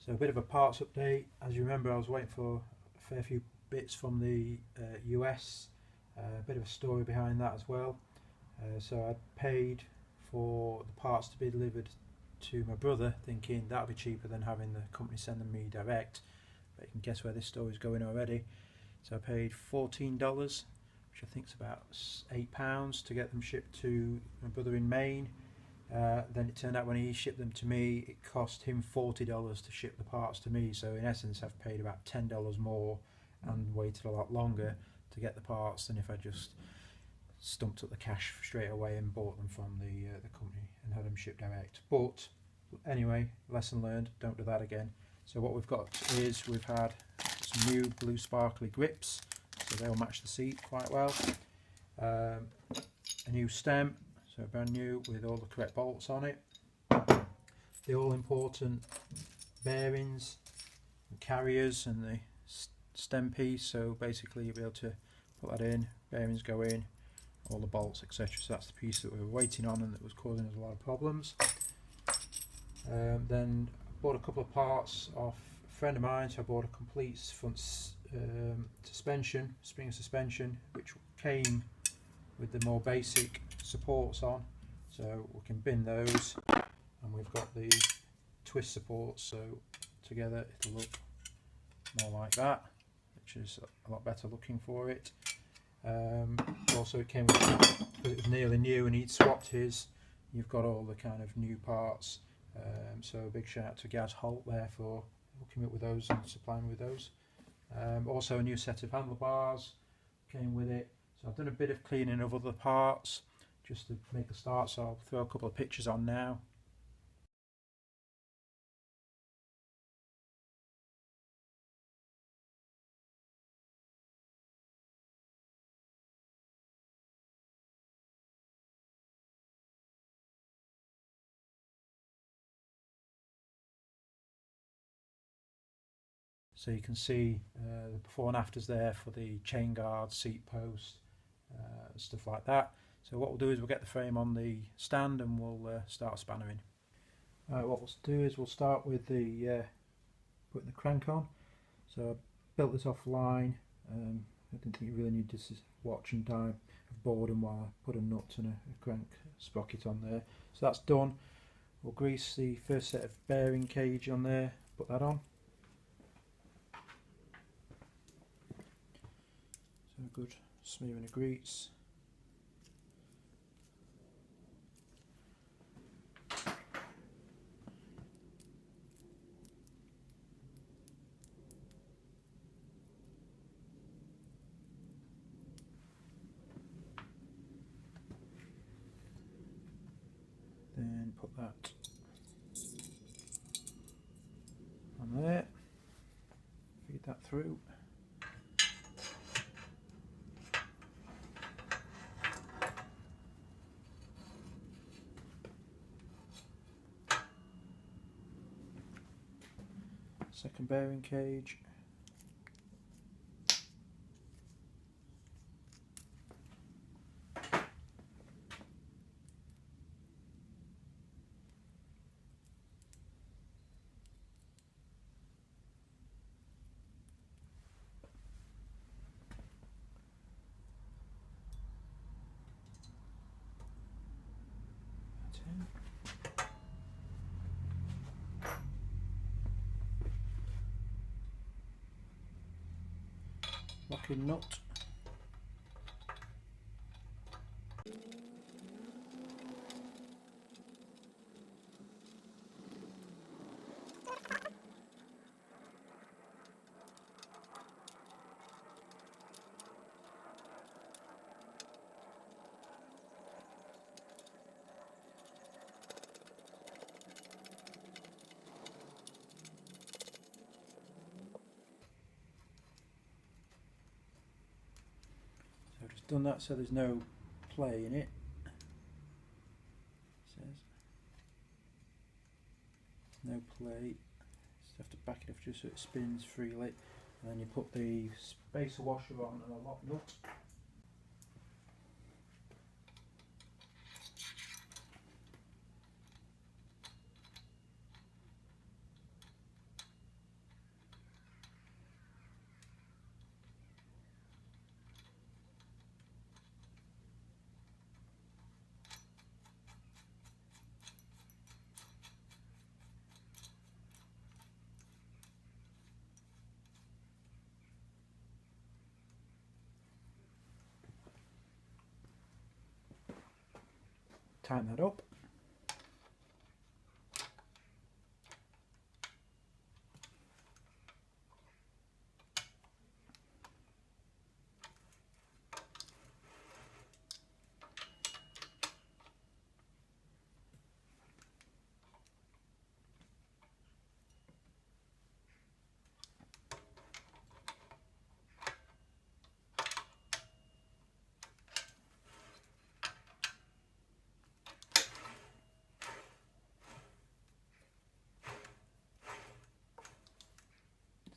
So a bit of a parts update. As you remember, I was waiting for a fair few bits from the US. A bit of a story behind that as well. So I paid for the parts to be delivered to my brother, thinking that would be cheaper than having the company send them me direct. But you can guess where this story is going already. So I paid $14, which I think is about £8 to get them shipped to my brother in Maine. Then it turned out when he shipped them to me, it cost him $40 to ship the parts to me. So in essence, I've paid about $10 more and waited a lot longer to get the parts than if I just stumped up the cash straight away and bought them from the company and had them shipped direct. But anyway, lesson learned, don't do that again. So what we've got is we've had some new blue sparkly grips, so they'll match the seat quite well. A new stem, so brand new with all the correct bolts on it. The all important bearings and carriers and the stem piece, so basically you'll be able to put that in, bearings go in, all the bolts, etc. So that's the piece that we were waiting on and that was causing us a lot of problems. Then I bought a couple of parts off a friend of mine, so I bought a complete front suspension, spring suspension, which came with the more basic supports on, so we can bin those, and we've got the twist supports, so together it'll look more like that, which is a lot better looking for it. Also it came with, because it was nearly new and he'd swapped his, you've got all the kind of new parts, so a big shout out to Gaz Holt there for hooking me up with those and supplying me with those. Also a new set of handlebars came with it. So I've done a bit of cleaning of other parts just to make a start, so I'll throw a couple of pictures on now. So you can see the before and afters there for the chain guard, seat post, stuff like that. So what we'll do is we'll get the frame on the stand and we'll start spannering. What we'll do is we'll start with the putting the crank on. So I built this offline. I didn't think you really need this watch and die of boredom while I put a nut and a crank sprocket on there. So that's done. We'll grease the first set of bearing cage on there, put that on. So a good smearing of grease. Then put that on there, feed that through. Second bearing cage. Locking nut. So I've just done that so there's no play in it. It says no play. Just have to back it off just so it spins freely, and then you put the spacer washer on and a lock nut. tighten that up.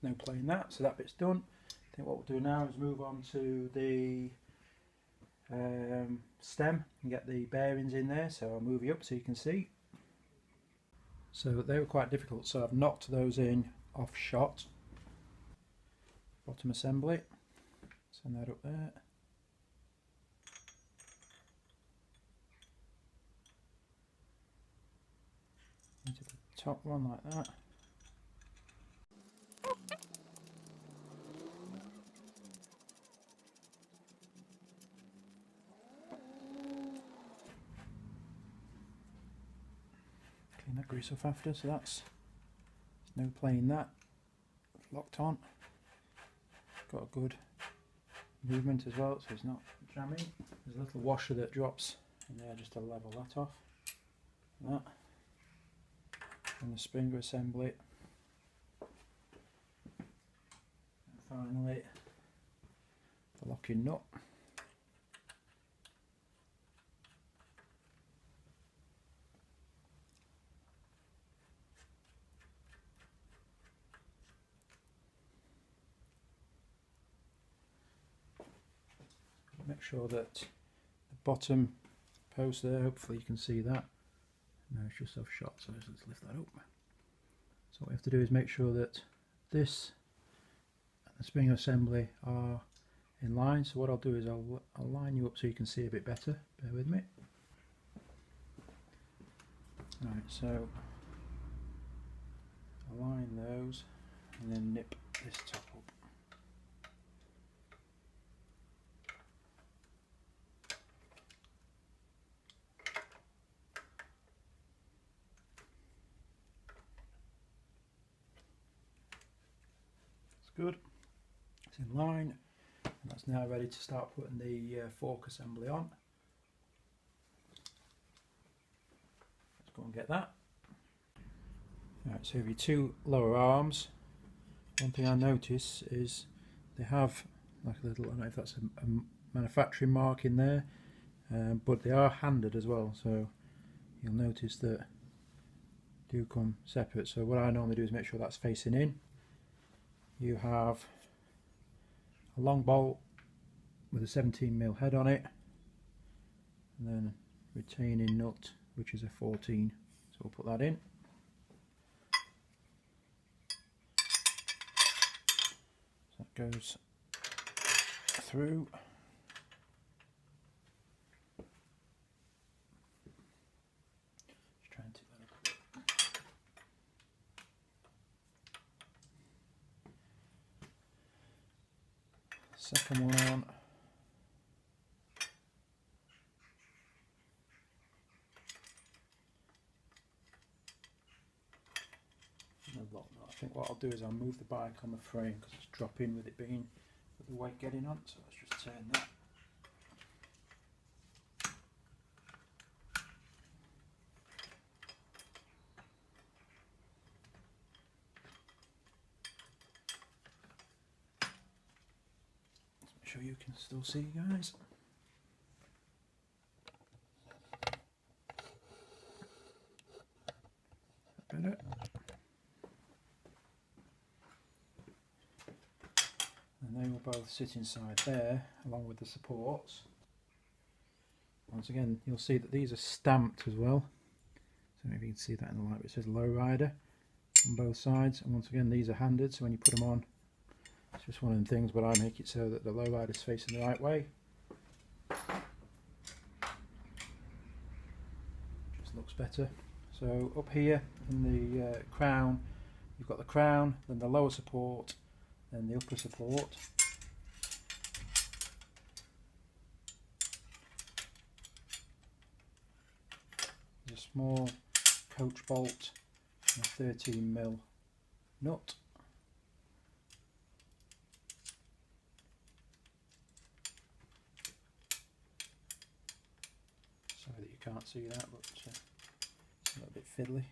No playing that, so that bit's done. I think what we'll do now is move on to the stem and get the bearings in there, so I'll move you up so you can see. So they were quite difficult, so I've knocked those in off shot. Bottom assembly, send that up there. Into the top one like that. Clean that grease off after, so that's no playing that. Locked on. Got a good movement as well, so it's not jamming. There's a little washer that drops in there just to level that off. That. And the springer assembly. And finally, the locking nut. Make sure that the bottom post there, hopefully you can see that. No, it's just off shot, so let's lift that up. So what we have to do is make sure that this and the spring assembly are in line. So what I'll do is I'll line you up so you can see a bit better. Bear with me. Right, so align those and then nip this top up. Good, it's in line, and that's now ready to start putting the fork assembly on. Let's go and get that. Right, so your two lower arms, one thing I notice is they have like a little, I don't know if that's a manufacturing mark in there, but they are handed as well, so you'll notice that they do come separate. So what I normally do is make sure that's facing in. You have a long bolt with a 17mm head on it, and then a retaining nut which is a 14, so we'll put that in. So that goes through. Just try and tip that up a bit. Second one on. I think what I'll do is I'll move the bike on the frame because it's dropping with it being with the weight getting on, so let's just turn that. Let's make sure you can still see, guys. Better. And they will both sit inside there along with the supports. Once again, you'll see that these are stamped as well. So maybe you can see that in the light, but it says Lowrider on both sides. And once again, these are handed, so when you put them on, it's just one of the things, but I make it so that the Lowrider is facing the right way. Just looks better. So up here in the crown, you've got the crown, then the lower support, then the upper support. small coach bolt and a 13mm nut. Sorry that you can't see that, but it's a little bit fiddly.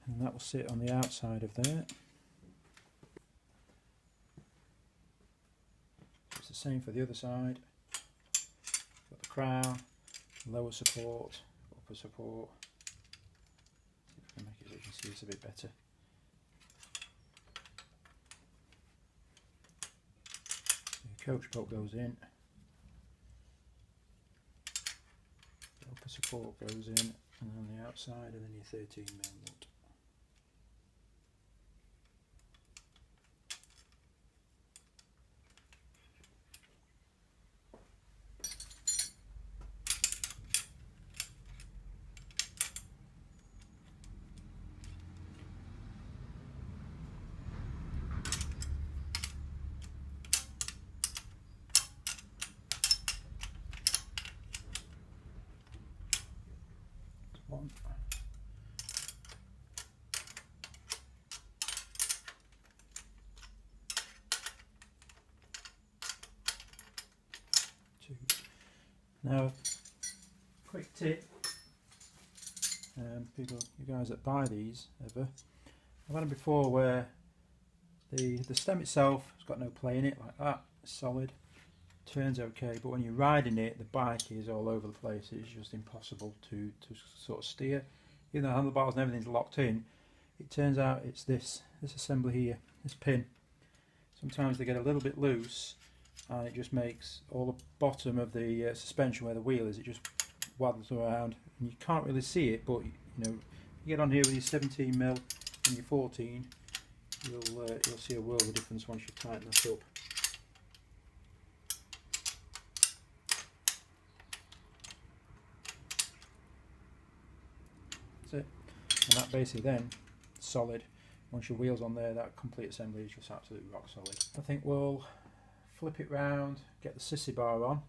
And that will sit on the outside of there. It's the same for the other side. Got the crown, lower support, upper support. See if I can make it so you can see this a bit better. The coach bolt goes in. The upper support goes in, and on the outside, and then your 13mm nut. One. Two. Now, quick tip, people, you guys that buy these ever, I've had them before where the stem itself has got no play in it, like that, it's solid, turns okay, but when you're riding it, the bike is all over the place. It's just impossible to sort of steer. Even though the handlebars and everything's locked in, it turns out it's this assembly here, this pin. Sometimes they get a little bit loose and it just makes all the bottom of the suspension where the wheel is, it just waddles around and you can't really see it, but you know, you get on here with your 17mm and your 14, you'll see a world of difference once you tighten that up. It. And that basically then solid. Once your wheels on there, that complete assembly is just absolutely rock solid. I think we'll flip it round, get the Sissy bar on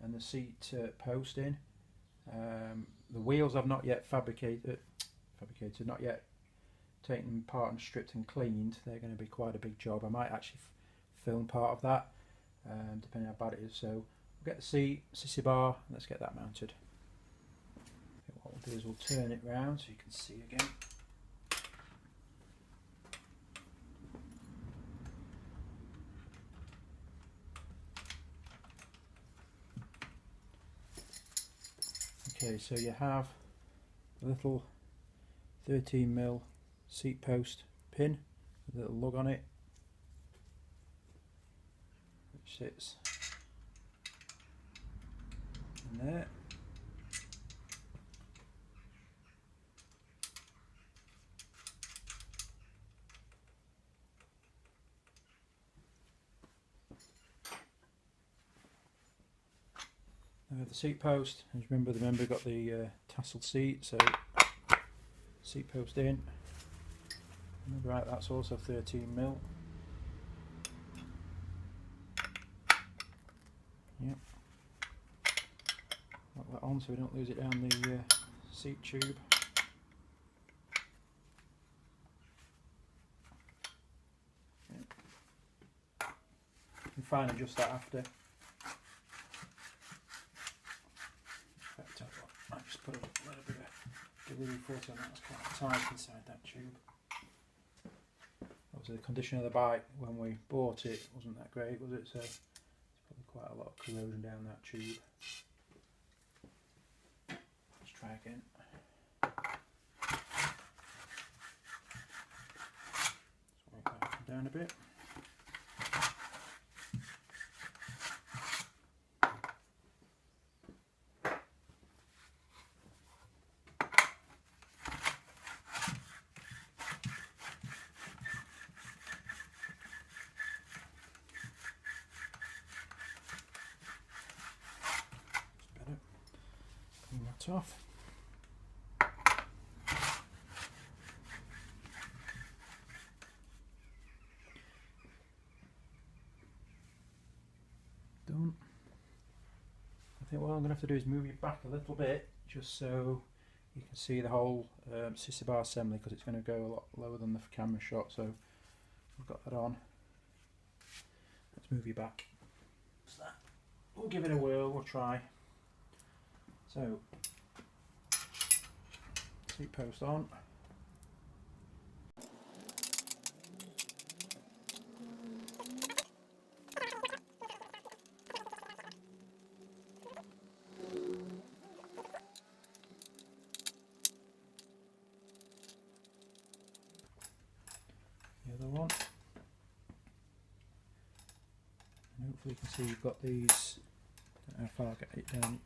and the seat post in. The wheels I've not yet fabricated, not yet taken them apart and stripped and cleaned. They're going to be quite a big job. I might actually film part of that, depending how bad it is. So we'll get the seat, Sissy bar, and let's get that mounted. What we'll do is we'll turn it round so you can see again. Okay, so you have a little 13mm seat post pin with a little lug on it, which sits in there. The seat post, as remember the member got the tasseled seat, so seat post in. Remember, right, that's also 13mm. Yep. Lock that on so we don't lose it down the seat tube. Yep. You can fine adjust that after. I just put a little bit of delivery foot on that, it's quite tight inside that tube. Obviously the condition of the bike when we bought it wasn't that great, was it? So there's probably quite a lot of corrosion down that tube. Let's try again. Let's work that up and down a bit. Off. Done. I think what I'm going to have to do is move it back a little bit just so you can see the whole Sissy bar assembly because it's going to go a lot lower than the camera shot. So we've got that on. Let's move you back. So that, we'll give it a whirl, we'll try. So, seat post on. The other one. And hopefully you can see you've got these, I don't know how far I'll get it down.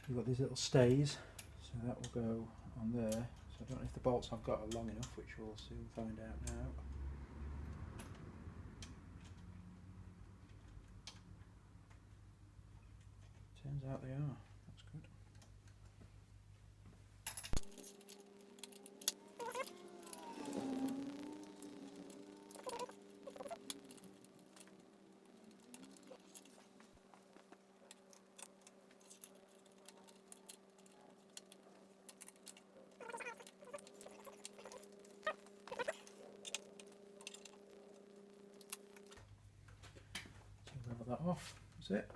You've got these little stays, so that will go on there. So I don't know if the bolts I've got are long enough, which we'll soon find out now. Turns out they are. That's good. Take that off. That's it.